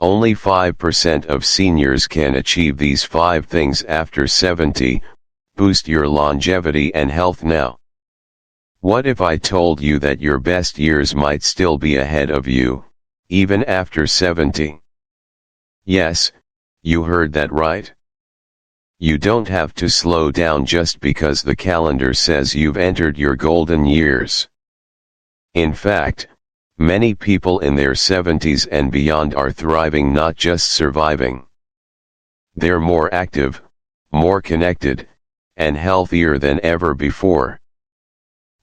Only 5% of seniors can achieve these 5 things after 70. Boost your longevity and health now. What if I told you that your best years might still be ahead of you, even after 70? Yes, you heard that right. You don't have to slow down just because the calendar says you've entered your golden years. In fact, many people in their 70s and beyond are thriving, not just surviving. They're more active, more connected, and healthier than ever before.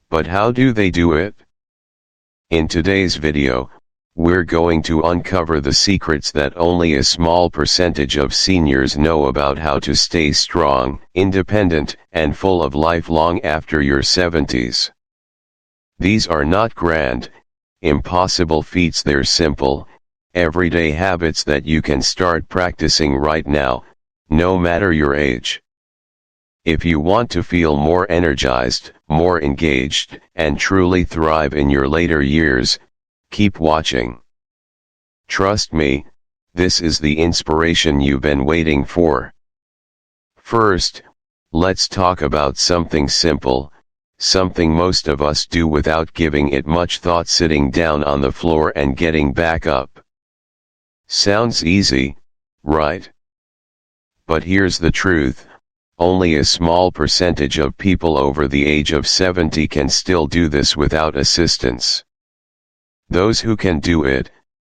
But how do they do it? In today's video, we're going to uncover the secrets that only a small percentage of seniors know about how to stay strong, independent, and full of life long after your 70s. These are not grand, impossible feats. They're simple, everyday habits that you can start practicing right now, no matter your age. If you want to feel more energized, more engaged, and truly thrive in your later years, keep watching. Trust me, this is the inspiration you've been waiting for. First, let's talk about something simple, something most of us do without giving it much thought: sitting down on the floor and getting back up. Sounds easy, right? But here's the truth. Only a small percentage of people over the age of 70 can still do this without assistance. Those who can do it,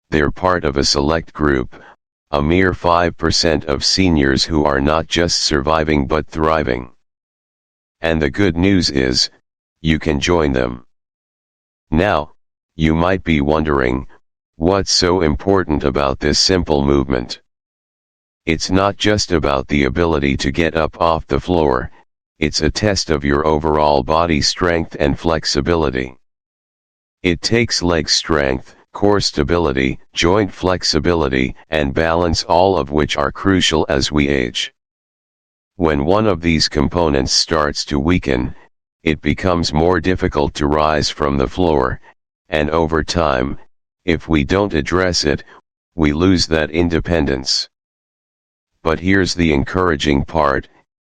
they're part of a select group, a mere 5% of seniors who are not just surviving but thriving. And the good news is, you can join them. Now, you might be wondering, what's so important about this simple movement? It's not just about the ability to get up off the floor, it's a test of your overall body strength and flexibility. It takes leg strength, core stability, joint flexibility, and balance, all of which are crucial as we age. When one of these components starts to weaken, it becomes more difficult to rise from the floor, and over time, if we don't address it, we lose that independence. But here's the encouraging part: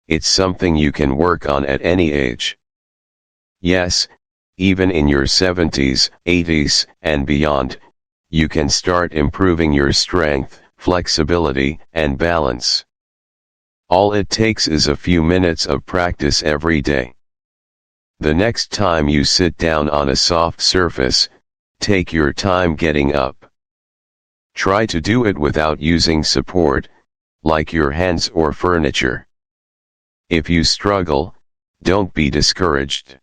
it's something you can work on at any age. Yes, even in your 70s, 80s, and beyond, you can start improving your strength, flexibility, and balance. All it takes is a few minutes of practice every day. The next time you sit down on a soft surface, take your time getting up. Try to do it without using support, like your hands or furniture. If you struggle, don't be discouraged.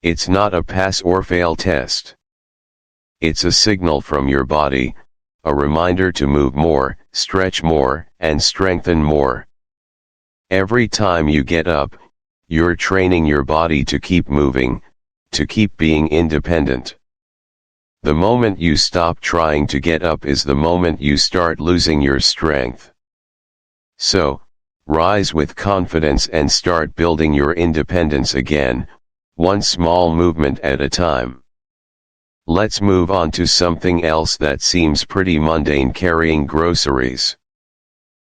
It's not a pass or fail test. It's a signal from your body, a reminder to move more, stretch more, and strengthen more. Every time you get up, you're training your body to keep moving, to keep being independent. The moment you stop trying to get up is the moment you start losing your strength. So, rise with confidence and start building your independence again, one small movement at a time. Let's move on to something else that seems pretty mundane: carrying groceries.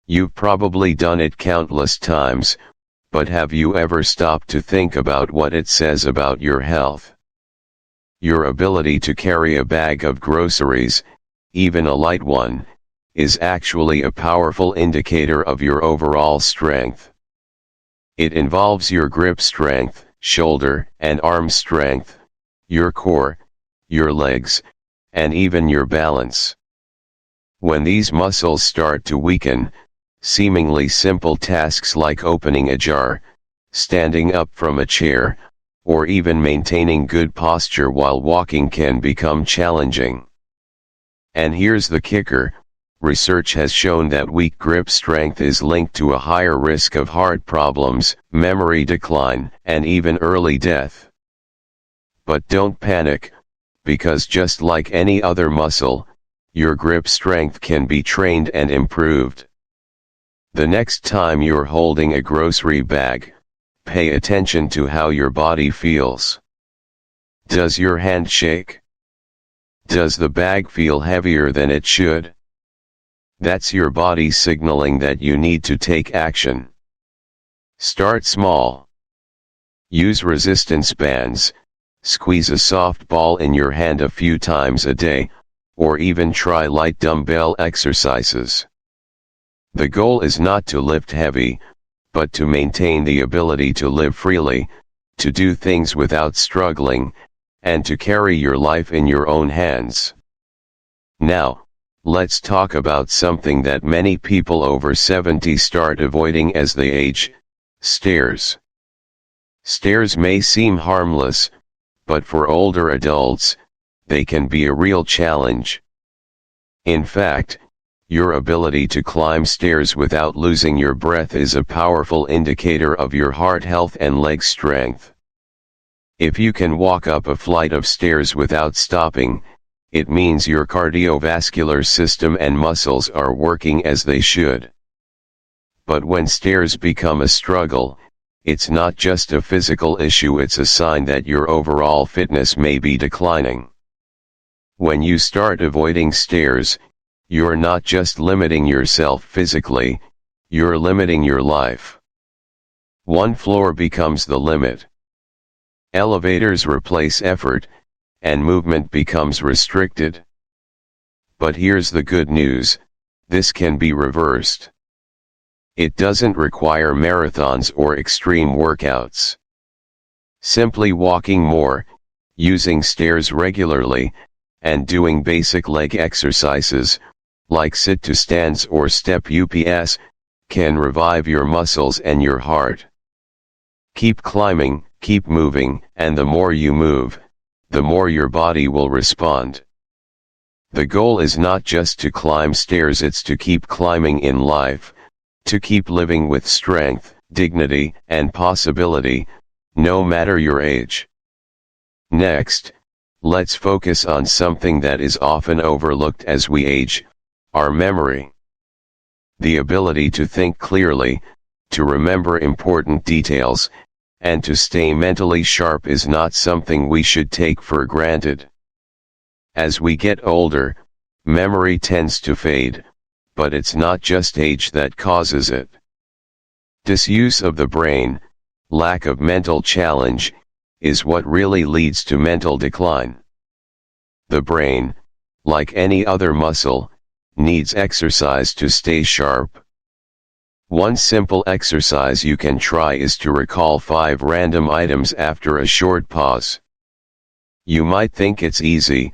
You've probably done it countless times, but have you ever stopped to think about what it says about your health? Your ability to carry a bag of groceries, even a light one, is actually a powerful indicator of your overall strength. It involves your grip strength, shoulder and arm strength, your core, your legs, and even your balance. When these muscles start to weaken, seemingly simple tasks like opening a jar, standing up from a chair, or even maintaining good posture while walking can become challenging. And here's the kicker: research has shown that weak grip strength is linked to a higher risk of heart problems, memory decline, and even early death. But don't panic, because just like any other muscle, your grip strength can be trained and improved. The next time you're holding a grocery bag, pay attention to how your body feels. Does your hand shake? Does the bag feel heavier than it should? That's your body signaling that you need to take action. Start small. Use resistance bands, squeeze a soft ball in your hand a few times a day, or even try light dumbbell exercises. The goal is not to lift heavy, but to maintain the ability to live freely, to do things without struggling, and to carry your life in your own hands. Now, let's talk about something that many people over 70 start avoiding as they age: stairs. Stairs may seem harmless, but for older adults, they can be a real challenge. In fact, your ability to climb stairs without losing your breath is a powerful indicator of your heart health and leg strength. If you can walk up a flight of stairs without stopping, it means your cardiovascular system and muscles are working as they should. But when stairs become a struggle, it's not just a physical issue, it's a sign that your overall fitness may be declining. When you start avoiding stairs, you're not just limiting yourself physically, you're limiting your life. One floor becomes the limit. Elevators replace effort, and movement becomes restricted. But here's the good news: this can be reversed. It doesn't require marathons or extreme workouts. Simply walking more, using stairs regularly, and doing basic leg exercises, like sit-to-stands or step UPS, can revive your muscles and your heart. Keep climbing, keep moving, and the more you move, the more your body will respond. The goal is not just to climb stairs, it's to keep climbing in life, to keep living with strength, dignity, and possibility, no matter your age. Next, let's focus on something that is often overlooked as we age: our memory. The ability to think clearly, to remember important details, and to stay mentally sharp is not something we should take for granted. As we get older, memory tends to fade, but it's not just age that causes it. Disuse of the brain, lack of mental challenge, is what really leads to mental decline. The brain, like any other muscle, needs exercise to stay sharp. One simple exercise you can try is to recall 5 random items after a short pause. You might think it's easy,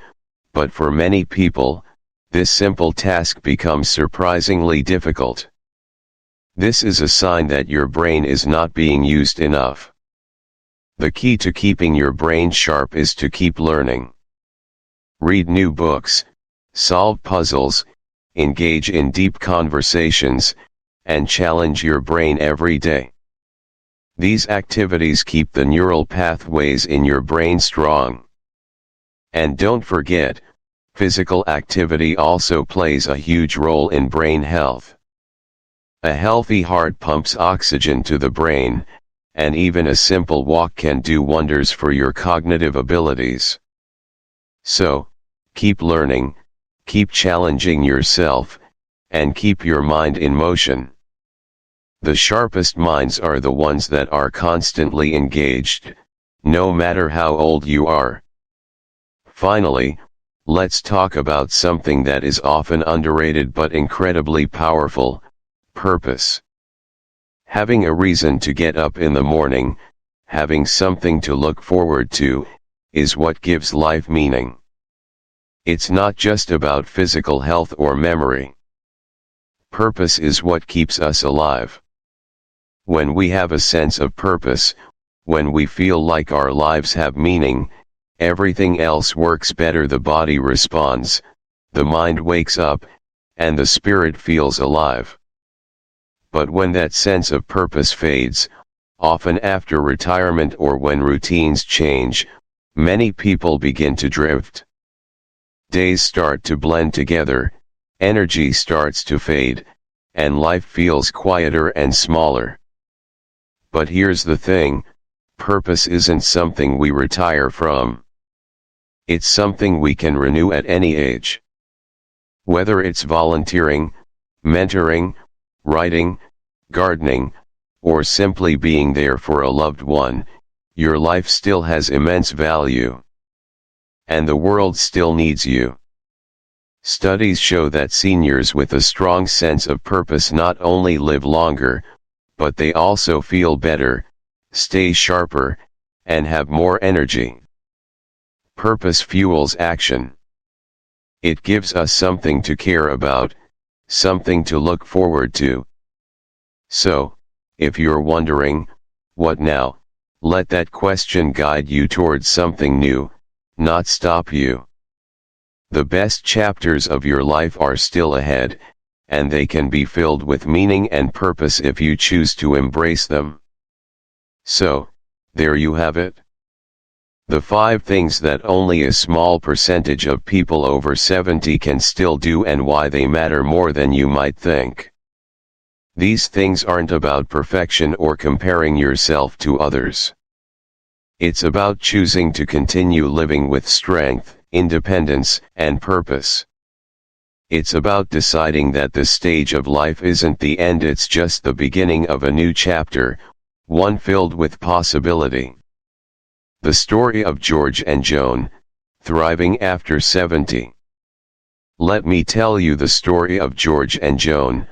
but for many people, this simple task becomes surprisingly difficult. This is a sign that your brain is not being used enough. The key to keeping your brain sharp is to keep learning. Read new books, solve puzzles, engage in deep conversations, and challenge your brain every day. These activities keep the neural pathways in your brain strong. And don't forget, physical activity also plays a huge role in brain health. A healthy heart pumps oxygen to the brain, and even a simple walk can do wonders for your cognitive abilities. So, keep learning, keep challenging yourself, and keep your mind in motion. The sharpest minds are the ones that are constantly engaged, no matter how old you are. Finally, let's talk about something that is often underrated but incredibly powerful: purpose. Having a reason to get up in the morning, having something to look forward to, is what gives life meaning. It's not just about physical health or memory. Purpose is what keeps us alive. When we have a sense of purpose, when we feel like our lives have meaning, everything else works better. The body responds, the mind wakes up, and the spirit feels alive. But when that sense of purpose fades, often after retirement or when routines change, many people begin to drift. Days start to blend together, energy starts to fade, and life feels quieter and smaller. But here's the thing: purpose isn't something we retire from. It's something we can renew at any age. Whether it's volunteering, mentoring, writing, gardening, or simply being there for a loved one, your life still has immense value. And the world still needs you. Studies show that seniors with a strong sense of purpose not only live longer, but they also feel better, stay sharper, and have more energy. Purpose fuels action. It gives us something to care about, something to look forward to. So, if you're wondering, what now, let that question guide you towards something new, not stop you. The best chapters of your life are still ahead, and they can be filled with meaning and purpose if you choose to embrace them. So, there you have it. The 5 things that only a small percentage of people over 70 can still do and why they matter more than you might think. These things aren't about perfection or comparing yourself to others. It's about choosing to continue living with strength, independence, and purpose. It's about deciding that the stage of life isn't the end, it's just the beginning of a new chapter, one filled with possibility. The story of George and Joan, thriving after 70. Let me tell you the story of George and Joan,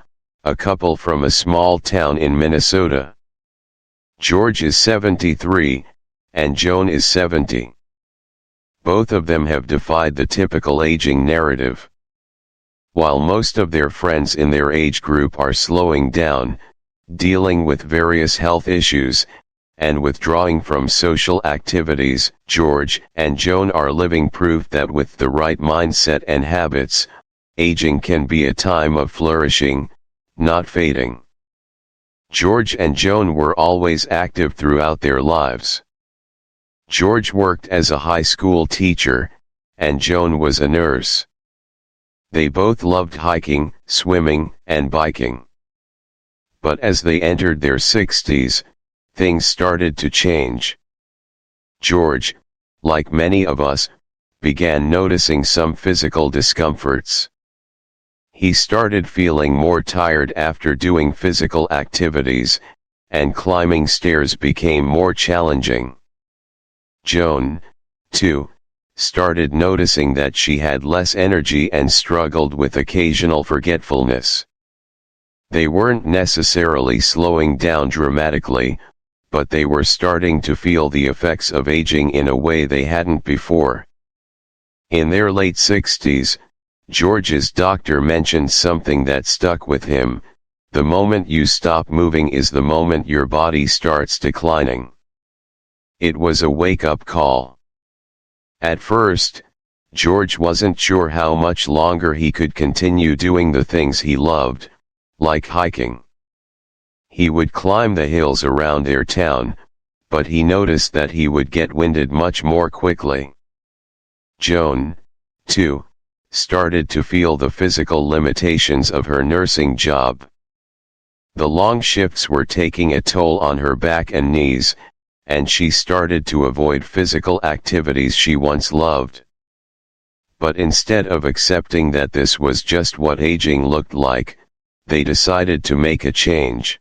a couple from a small town in Minnesota. George is 73, and Joan is 70. Both of them have defied the typical aging narrative. While most of their friends in their age group are slowing down, dealing with various health issues, and withdrawing from social activities, George and Joan are living proof that with the right mindset and habits, aging can be a time of flourishing, not fading. George and Joan were always active throughout their lives. George worked as a high school teacher, and Joan was a nurse. They both loved hiking, swimming, and biking. But as they entered their 60s, things started to change. George, like many of us, began noticing some physical discomforts. He started feeling more tired after doing physical activities, and climbing stairs became more challenging. Joan, too, started noticing that she had less energy and struggled with occasional forgetfulness. They weren't necessarily slowing down dramatically, but they were starting to feel the effects of aging in a way they hadn't before. In their late 60s, George's doctor mentioned something that stuck with him: the moment you stop moving is the moment your body starts declining. It was a wake-up call. At first, George wasn't sure how much longer he could continue doing the things he loved, like hiking. He would climb the hills around their town, but he noticed that he would get winded much more quickly. Joan, too, started to feel the physical limitations of her nursing job. The long shifts were taking a toll on her back and knees, and she started to avoid physical activities she once loved. But instead of accepting that this was just what aging looked like, they decided to make a change.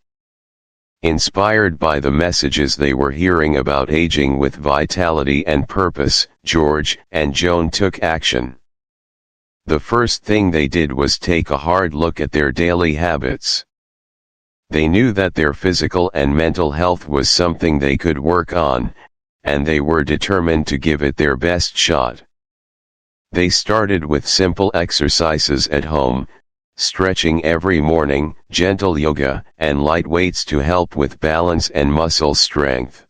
Inspired by the messages they were hearing about aging with vitality and purpose, George and Joan took action. The first thing they did was take a hard look at their daily habits. They knew that their physical and mental health was something they could work on, and they were determined to give it their best shot. They started with simple exercises at home, stretching every morning, gentle yoga, and light weights to help with balance and muscle strength.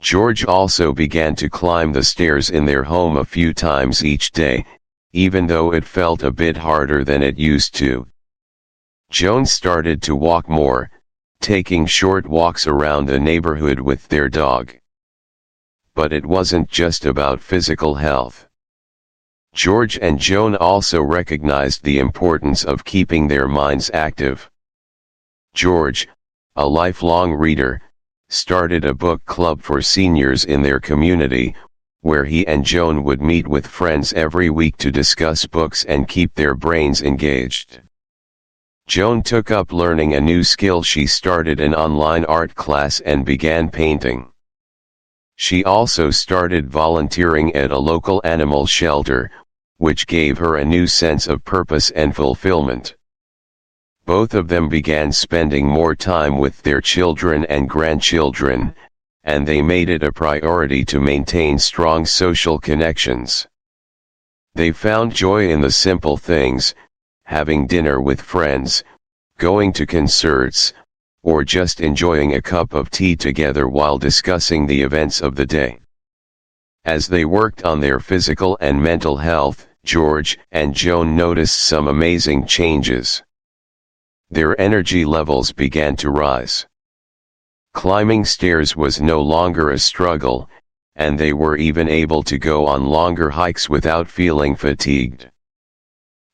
George also began to climb the stairs in their home a few times each day, even though it felt a bit harder than it used to. Joan started to walk more, taking short walks around the neighborhood with their dog. But it wasn't just about physical health. George and Joan also recognized the importance of keeping their minds active. George, a lifelong reader, started a book club for seniors in their community, where he and Joan would meet with friends every week to discuss books and keep their brains engaged. Joan took up learning a new skill. She started an online art class and began painting. She also started volunteering at a local animal shelter, which gave her a new sense of purpose and fulfillment. Both of them began spending more time with their children and grandchildren, and they made it a priority to maintain strong social connections. They found joy in the simple things, having dinner with friends, going to concerts, or just enjoying a cup of tea together while discussing the events of the day. As they worked on their physical and mental health, George and Joan noticed some amazing changes. Their energy levels began to rise. Climbing stairs was no longer a struggle, and they were even able to go on longer hikes without feeling fatigued.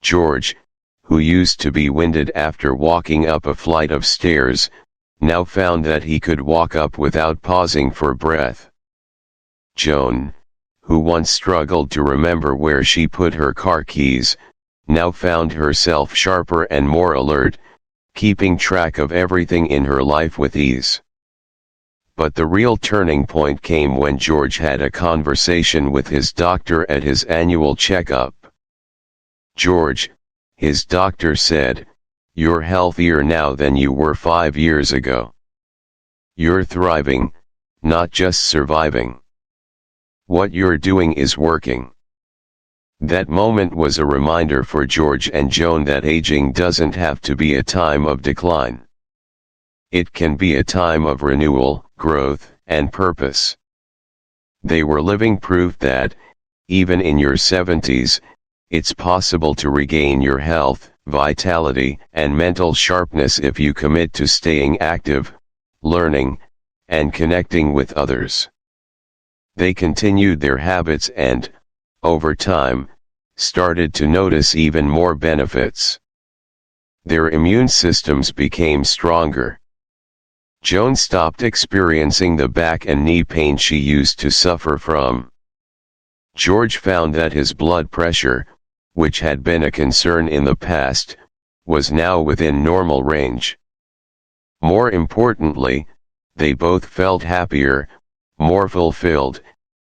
George, who used to be winded after walking up a flight of stairs, now found that he could walk up without pausing for breath. Joan, who once struggled to remember where she put her car keys, now found herself sharper and more alert, keeping track of everything in her life with ease. But the real turning point came when George had a conversation with his doctor at his annual checkup. "George," his doctor said, "you're healthier now than you were 5 years ago. You're thriving, not just surviving. What you're doing is working." That moment was a reminder for George and Joan that aging doesn't have to be a time of decline. It can be a time of renewal, growth, and purpose. They were living proof that, even in your 70s, it's possible to regain your health, vitality, and mental sharpness if you commit to staying active, learning, and connecting with others. They continued their habits and, over time, started to notice even more benefits. Their immune systems became stronger. Joan stopped experiencing the back and knee pain she used to suffer from. George found that his blood pressure, which had been a concern in the past, was now within normal range. More importantly, they both felt happier, more fulfilled,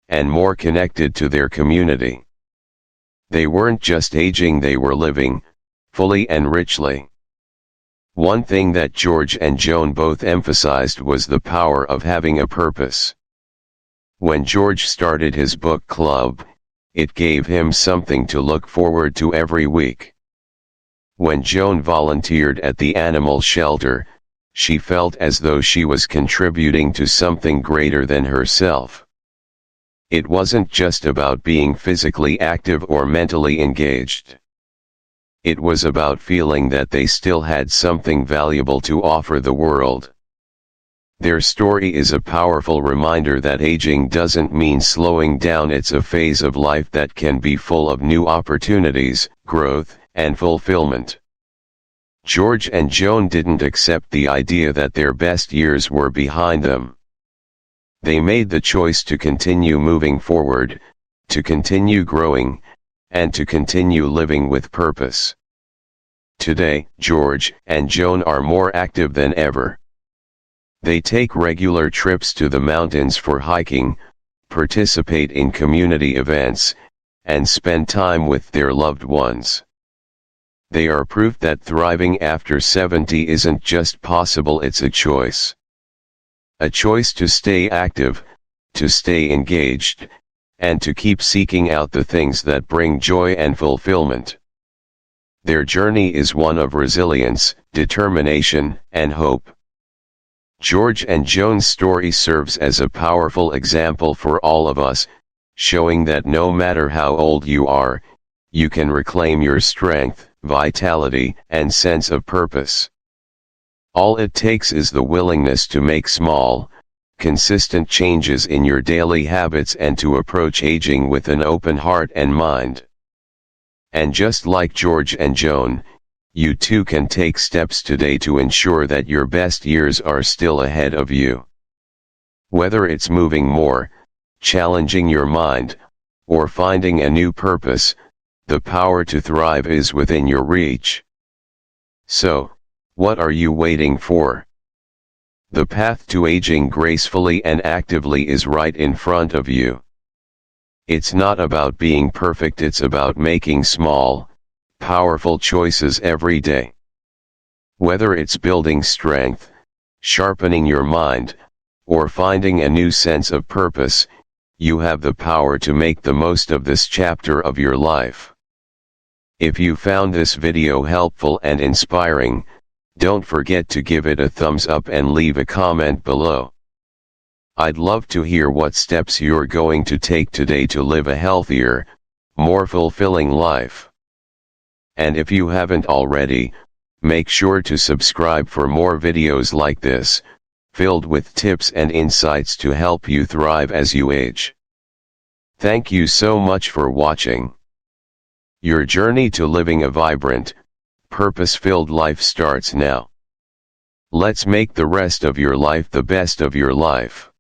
and more connected to their community. They weren't just aging, they were living, fully and richly. One thing that George and Joan both emphasized was the power of having a purpose. When George started his book club, it gave him something to look forward to every week. When Joan volunteered at the animal shelter, she felt as though she was contributing to something greater than herself. It wasn't just about being physically active or mentally engaged. It was about feeling that they still had something valuable to offer the world. Their story is a powerful reminder that aging doesn't mean slowing down. It's a phase of life that can be full of new opportunities, growth, and fulfillment. George and Joan didn't accept the idea that their best years were behind them. They made the choice to continue moving forward, to continue growing, and to continue living with purpose. Today, George and Joan are more active than ever. They take regular trips to the mountains for hiking, participate in community events, and spend time with their loved ones. They are proof that thriving after 70 isn't just possible, it's a choice. A choice to stay active, to stay engaged, and to keep seeking out the things that bring joy and fulfillment. Their journey is one of resilience, determination, and hope. George and Joan's story serves as a powerful example for all of us, showing that no matter how old you are, you can reclaim your strength, vitality, and sense of purpose. All it takes is the willingness to make small, consistent changes in your daily habits and to approach aging with an open heart and mind. And just like George and Joan, you too can take steps today to ensure that your best years are still ahead of you. Whether it's moving more, challenging your mind, or finding a new purpose, the power to thrive is within your reach. So, what are you waiting for? The path to aging gracefully and actively is right in front of you. It's not about being perfect, it's about making small, powerful choices every day. Whether it's building strength, sharpening your mind, or finding a new sense of purpose, you have the power to make the most of this chapter of your life. If you found this video helpful and inspiring, don't forget to give it a thumbs up and leave a comment below. I'd love to hear what steps you're going to take today to live a healthier, more fulfilling life. And if you haven't already, make sure to subscribe for more videos like this, filled with tips and insights to help you thrive as you age. Thank you so much for watching. Your journey to living a vibrant, purpose-filled life starts now. Let's make the rest of your life the best of your life.